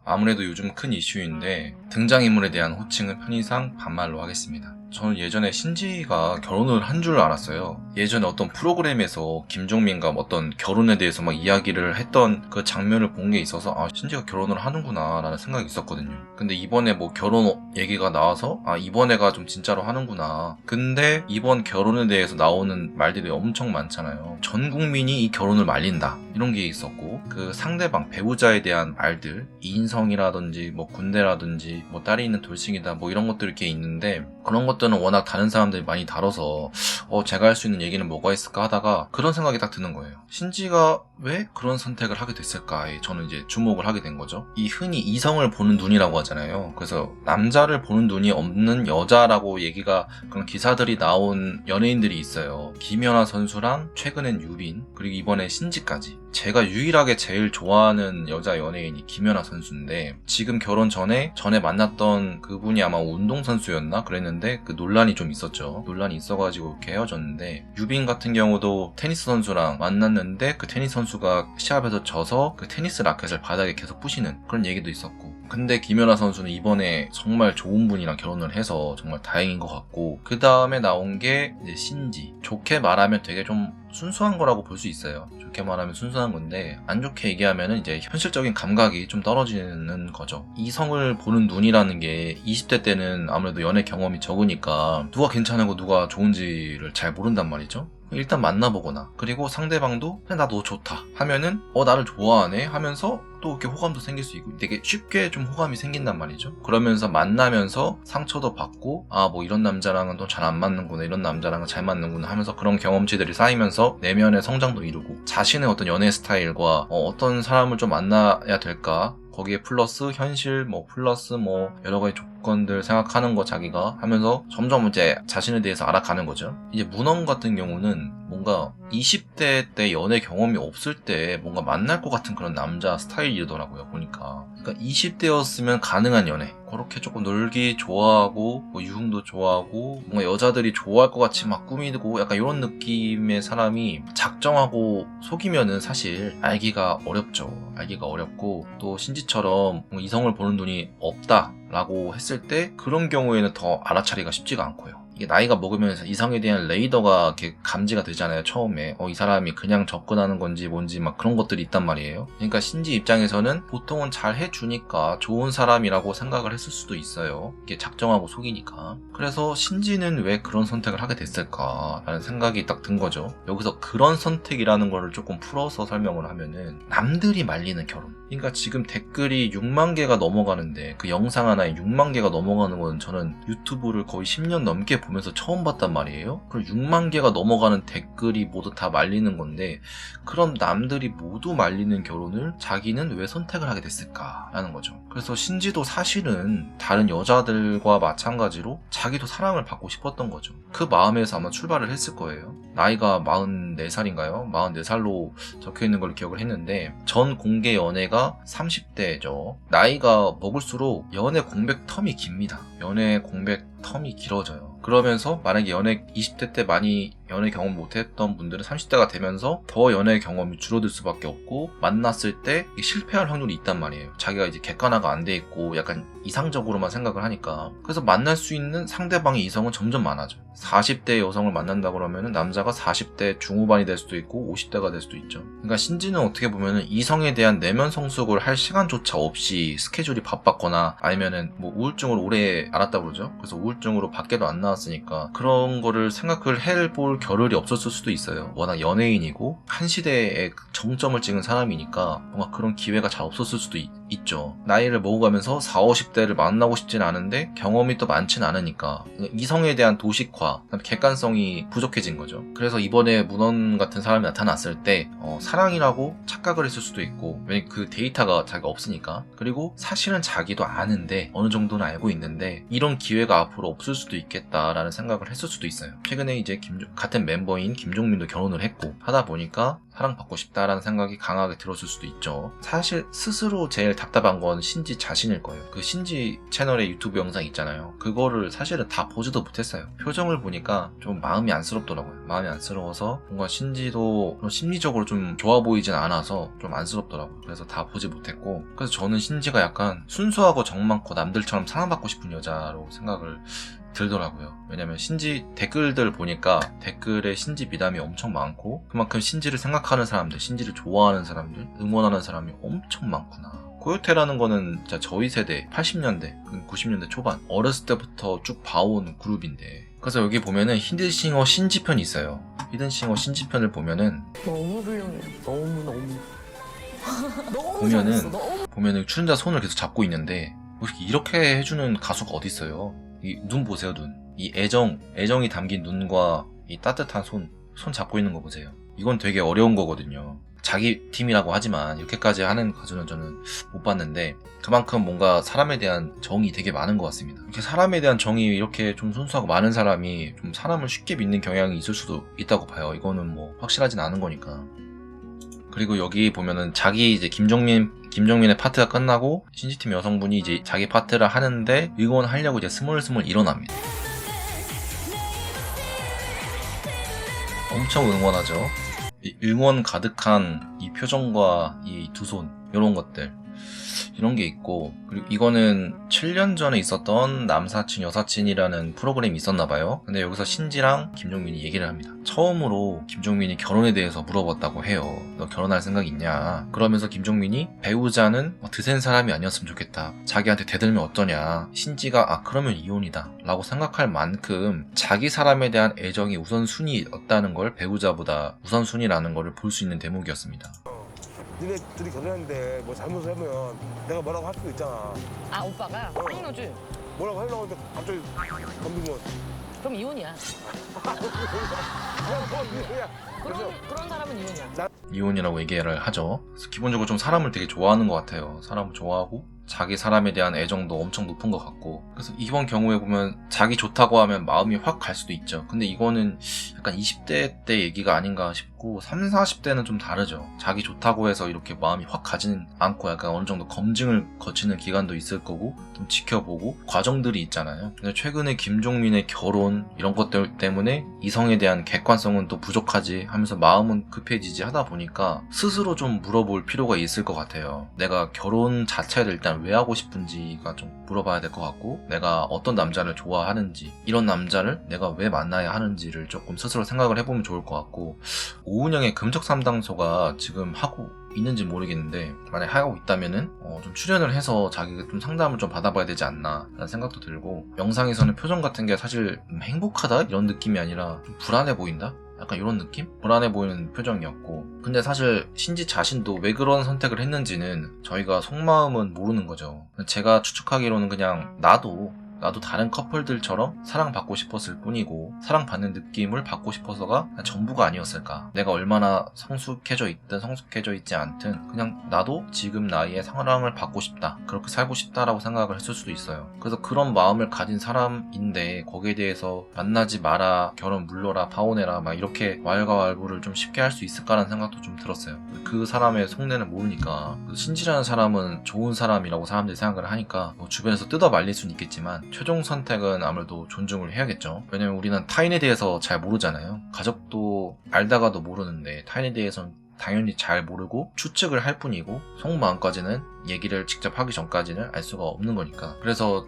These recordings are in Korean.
아무래도 요즘 큰 이슈인데 등장인물에 대한 호칭은 편의상 반말로 하겠습니다. 저는 예전에 신지가 결혼을 한 줄 알았어요. 예전에 어떤 프로그램에서 김종민과 어떤 결혼에 대해서 막 이야기를 했던 그 장면을 본 게 있어서 신지가 결혼을 하는구나 라는 생각이 있었거든요. 근데 이번에 뭐 결혼 얘기가 나와서 이번 애가 좀 진짜로 하는구나. 근데 이번 결혼에 대해서 나오는 말들이 엄청 많잖아요. 전 국민이 이 결혼을 말린다 이런 게 있었고, 그 상대방 배우자에 대한 말들, 인성이라든지 뭐 군대라든지 뭐 딸이 있는 돌싱이다 뭐 이런 것들 이렇게 있는데, 그런 것들은 워낙 다른 사람들이 많이 다뤄서 제가 할 수 있는 얘기는 뭐가 있을까 하다가 그런 생각이 딱 드는 거예요. 신지가 왜 그런 선택을 하게 됐을까에 저는 이제 주목을 하게 된 거죠. 이 흔히 이성을 보는 눈이라고 하잖아요. 그래서 남자를 보는 눈이 없는 여자라고 얘기가, 그런 기사들이 나온 연예인들이 있어요. 김연아 선수랑 최근엔 유빈, 그리고 이번에 신지까지. 제가 유일하게 제일 좋아하는 여자 연예인이 김연아 선수인데, 지금 결혼 전에 만났던 그분이 아마 운동선수였나 그랬는데 그 논란이 좀 있었죠. 논란이 있어가지고 이렇게 헤어졌는데, 유빈 같은 경우도 테니스 선수랑 만났는데 그 테니스 선수가 시합에서 져서 그 테니스 라켓을 바닥에 계속 부시는 그런 얘기도 있었고, 근데 김연아 선수는 이번에 정말 좋은 분이랑 결혼을 해서 정말 다행인 것 같고, 그 다음에 나온 게 이제 신지. 좋게 말하면 되게 좀 순수한 거라고 볼 수 있어요. 좋게 말하면 순수한 건데, 안 좋게 얘기하면 이제 현실적인 감각이 좀 떨어지는 거죠. 이성을 보는 눈이라는 게 20대 때는 아무래도 연애 경험이 적으니까 누가 괜찮고 누가 좋은지를 잘 모른단 말이죠. 일단 만나보거나, 그리고 상대방도 그냥 나 너 좋다 하면은 나를 좋아하네 하면서 또 이렇게 호감도 생길 수 있고, 되게 쉽게 좀 호감이 생긴단 말이죠. 그러면서 만나면서 상처도 받고, 뭐 이런 남자랑은 또 잘 안 맞는구나, 이런 남자랑은 잘 맞는구나 하면서 그런 경험치들이 쌓이면서 내면의 성장도 이루고, 자신의 어떤 연애 스타일과 어떤 사람을 좀 만나야 될까, 거기에 플러스 현실, 플러스 여러 가지 조건들 생각하는 거 자기가 하면서 점점 이제 자신에 대해서 알아가는 거죠. 이제 문헌 같은 경우는 뭔가 20대 때 연애 경험이 없을 때 뭔가 만날 것 같은 그런 남자 스타일이더라고요, 보니까. 그러니까 20대였으면 가능한 연애, 그렇게 조금 놀기 좋아하고 유흥도 좋아하고 뭔가 여자들이 좋아할 것 같이 막 꾸미고 약간 이런 느낌의 사람이 작정하고 속이면은 사실 알기가 어렵죠. 알기가 어렵고, 또 신지처럼 이성을 보는 눈이 없다라고 했을 때 그런 경우에는 더 알아차리기가 쉽지가 않고요. 이게 나이가 먹으면서 이성에 대한 레이더가 이렇게 감지가 되잖아요. 처음에 이 사람이 그냥 접근하는 건지 뭔지 막 그런 것들이 있단 말이에요. 그러니까 신지 입장에서는 보통은 잘 해주니까 좋은 사람이라고 생각을 했을 수도 있어요. 이게 작정하고 속이니까. 그래서 신지는 왜 그런 선택을 하게 됐을까라는 생각이 딱 든 거죠. 여기서 그런 선택이라는 거를 조금 풀어서 설명을 하면은, 남들이 말리는 결혼, 그러니까 지금 댓글이 6만 개가 넘어가는데 그 영상 하나에 6만 개가 넘어가는 건 저는 유튜브를 거의 10년 넘게 보면서 처음 봤단 말이에요. 그럼 6만 개가 넘어가는 댓글이 모두 다 말리는 건데, 그럼 남들이 모두 말리는 결혼을 자기는 왜 선택을 하게 됐을까라는 거죠. 그래서 신지도 사실은 다른 여자들과 마찬가지로 자기도 사랑을 받고 싶었던 거죠. 그 마음에서 아마 출발을 했을 거예요. 나이가 44살인가요? 44살로 적혀있는 걸로 기억을 했는데, 전 공개 연애가 30대죠. 나이가 먹을수록 연애 공백 텀이 깁니다. 연애 공백 텀이 길어져요. 그러면서 만약에 연애 20대 때 많이 연애 경험 못했던 분들은 30대가 되면서 더 연애 경험이 줄어들 수밖에 없고, 만났을 때 실패할 확률이 있단 말이에요. 자기가 이제 객관화가 안 돼 있고 약간 이상적으로만 생각을 하니까. 그래서 만날 수 있는 상대방의 이성은 점점 많아져. 40대 여성을 만난다 그러면은 남자가 40대 중후반이 될 수도 있고 50대가 될 수도 있죠. 그러니까 신지는 어떻게 보면은 이성에 대한 내면 성숙을 할 시간조차 없이 스케줄이 바빴거나, 아니면은 우울증을 오래 앓았다 그러죠. 그래서 우울증으로 밖에도 안 나왔으니까 그런 거를 생각을 해볼 겨를이 없었을 수도 있어요. 워낙 연예인이고 한 시대에 정점을 찍은 사람이니까 뭔가 그런 기회가 잘 없었을 수도 있죠. 나이를 먹어가면서 40, 50대를 만나고 싶진 않은데 경험이 또 많진 않으니까 이성에 대한 도식화, 객관성이 부족해진 거죠. 그래서 이번에 문헌 같은 사람이 나타났을 때 사랑이라고 착각을 했을 수도 있고, 왜냐면 그 데이터가 자기가 없으니까. 그리고 사실은 자기도 아는데, 어느 정도는 알고 있는데 이런 기회가 앞으로 없을 수도 있겠다라는 생각을 했을 수도 있어요. 최근에 이제 같은 멤버인 김종민도 결혼을 했고 하다 보니까 사랑받고 싶다라는 생각이 강하게 들었을 수도 있죠. 사실 스스로 제일 답답한 건 신지 자신일 거예요. 그 신지 채널에 유튜브 영상 있잖아요. 그거를 사실은 다 보지도 못했어요. 표정을 보니까 좀 마음이 안쓰럽더라고요. 마음이 안쓰러워서 뭔가 신지도 심리적으로 좀 좋아 보이진 않아서 좀 안쓰럽더라고요. 그래서 다 보지 못했고, 그래서 저는 신지가 약간 순수하고 정 많고 남들처럼 사랑받고 싶은 여자로 생각을 들더라고요. 왜냐면 신지 댓글들 보니까 댓글에 신지 미담이 엄청 많고, 그만큼 신지를 생각하는 사람들, 신지를 좋아하는 사람들, 응원하는 사람이 엄청 많구나. 코요테라는 거는 진짜 저희 세대 80년대, 90년대 초반 어렸을 때부터 쭉 봐온 그룹인데, 그래서 여기 보면은 히든싱어 신지편이 있어요. 히든싱어 신지편을 보면은 너무 훌륭해요. 너무 보면은 잘했어. 너무 보면은 출연자 손을 계속 잡고 있는데, 이렇게 해주는 가수가 어디 있어요? 이 눈 보세요, 눈. 이 애정이 담긴 눈과 이 따뜻한 손 잡고 있는 거 보세요. 이건 되게 어려운 거거든요. 자기 팀이라고 하지만 이렇게까지 하는 가수는 저는 못 봤는데, 그만큼 뭔가 사람에 대한 정이 되게 많은 것 같습니다. 이렇게 사람에 대한 정이 이렇게 좀 순수하고 많은 사람이 좀 사람을 쉽게 믿는 경향이 있을 수도 있다고 봐요. 이거는 뭐 확실하진 않은 거니까. 그리고 여기 보면은 자기 이제 김정민의 파트가 끝나고 신지팀 여성분이 이제 자기 파트를 하는데 응원하려고 이제 스물스물 일어납니다. 엄청 응원하죠. 이 응원 가득한 이 표정과 이 두 손, 이런 것들, 이런 게 있고, 그리고 이거는 7년 전에 있었던 남사친 여사친이라는 프로그램이 있었나봐요. 근데 여기서 신지랑 김종민이 얘기를 합니다. 처음으로 김종민이 결혼에 대해서 물어봤다고 해요. 너 결혼할 생각 있냐? 그러면서 김종민이 배우자는 드센 사람이 아니었으면 좋겠다. 자기한테 대들면 어떠냐? 신지가 그러면 이혼이다 라고 생각할 만큼 자기 사람에 대한 애정이 우선순위였다는 걸, 배우자보다 우선순위라는 걸 볼 수 있는 대목이었습니다. 니네 둘이 결혼했는데 뭐 잘못을 하면 내가 뭐라고 할 수도 있잖아. 아 오빠가 당연하지. 뭐라고 하려고 했는데 갑자기 덤비면 그럼 이혼이야. 그런 사람은 이혼이야. 이혼이라고 얘기를 하죠. 그래서 기본적으로 좀 사람을 되게 좋아하는 것 같아요. 사람을 좋아하고 자기 사람에 대한 애정도 엄청 높은 것 같고, 그래서 이번 경우에 보면 자기 좋다고 하면 마음이 확 갈 수도 있죠. 근데 이거는 약간 20대 때 얘기가 아닌가 싶고, 30, 40대는 좀 다르죠. 자기 좋다고 해서 이렇게 마음이 확 가지는 않고 약간 어느 정도 검증을 거치는 기간도 있을 거고, 좀 지켜보고 과정들이 있잖아요. 근데 최근에 김종민의 결혼 이런 것들 때문에 이성에 대한 객관성은 또 부족하지 하면서 마음은 급해지지 하다 보니까 스스로 좀 물어볼 필요가 있을 것 같아요. 내가 결혼 자체를 일단 왜 하고 싶은지가 좀 물어봐야 될 것 같고, 내가 어떤 남자를 좋아하는지, 이런 남자를 내가 왜 만나야 하는지를 조금 스스로 생각을 해보면 좋을 것 같고, 오은영의 금척상담소가 지금 하고 있는지 모르겠는데, 만약에 하고 있다면은 좀 출연을 해서 자기가 좀 상담을 좀 받아봐야 되지 않나 라는 생각도 들고, 영상에서는 표정 같은 게 사실 행복하다 이런 느낌이 아니라 좀 불안해 보인다? 약간 이런 느낌? 불안해 보이는 표정이었고, 근데 사실 신지 자신도 왜 그런 선택을 했는지는 저희가 속마음은 모르는 거죠. 제가 추측하기로는 그냥 나도 다른 커플들처럼 사랑받고 싶었을 뿐이고, 사랑받는 느낌을 받고 싶어서가 전부가 아니었을까. 내가 얼마나 성숙해져 있든 성숙해져 있지 않든 그냥 나도 지금 나이에 사랑을 받고 싶다, 그렇게 살고 싶다라고 생각을 했을 수도 있어요. 그래서 그런 마음을 가진 사람인데 거기에 대해서 만나지 마라, 결혼 물러라, 파혼해라 막 이렇게 왈가왈부를 좀 쉽게 할 수 있을까라는 생각도 좀 들었어요. 그 사람의 속내는 모르니까. 신지라는 사람은 좋은 사람이라고 사람들이 생각을 하니까 뭐 주변에서 뜯어 말릴 수는 있겠지만 최종 선택은 아무래도 존중을 해야겠죠. 왜냐면 우리는 타인에 대해서 잘 모르잖아요. 가족도 알다가도 모르는데 타인에 대해서는 당연히 잘 모르고 추측을 할 뿐이고, 속마음까지는 얘기를 직접 하기 전까지는 알 수가 없는 거니까. 그래서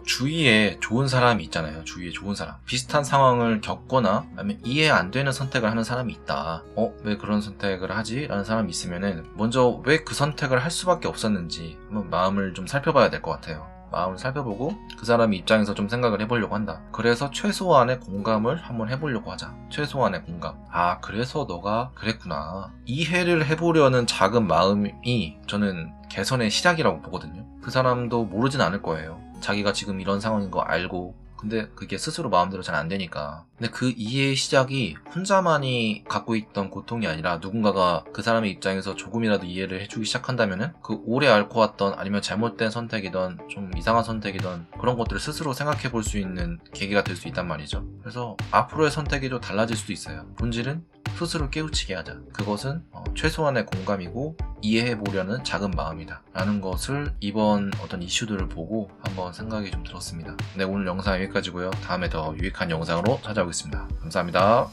주위에 좋은 사람이 있잖아요. 주위에 좋은 사람, 비슷한 상황을 겪거나 아니면 이해 안 되는 선택을 하는 사람이 있다. 왜 그런 선택을 하지? 라는 사람이 있으면은 먼저 왜 그 선택을 할 수밖에 없었는지 한번 마음을 좀 살펴봐야 될 것 같아요. 마음을 살펴보고 그 사람의 입장에서 좀 생각을 해보려고 한다. 그래서 최소한의 공감을 한번 해보려고 하자. 최소한의 공감. 그래서 너가 그랬구나. 이해를 해보려는 작은 마음이 저는 개선의 시작이라고 보거든요. 그 사람도 모르진 않을 거예요. 자기가 지금 이런 상황인 거 알고, 근데 그게 스스로 마음대로 잘 안 되니까. 근데 그 이해의 시작이 혼자만이 갖고 있던 고통이 아니라 누군가가 그 사람의 입장에서 조금이라도 이해를 해주기 시작한다면은 그 오래 앓고 왔던, 아니면 잘못된 선택이든 좀 이상한 선택이든 그런 것들을 스스로 생각해 볼 수 있는 계기가 될 수 있단 말이죠. 그래서 앞으로의 선택이 좀 달라질 수도 있어요. 본질은 스스로 깨우치게 하자. 그것은 최소한의 공감이고 이해해보려는 작은 마음이다 라는 것을 이번 어떤 이슈들을 보고 한번 생각이 좀 들었습니다. 네, 오늘 영상 여기까지고요. 다음에 더 유익한 영상으로 찾아오겠습니다. 감사합니다.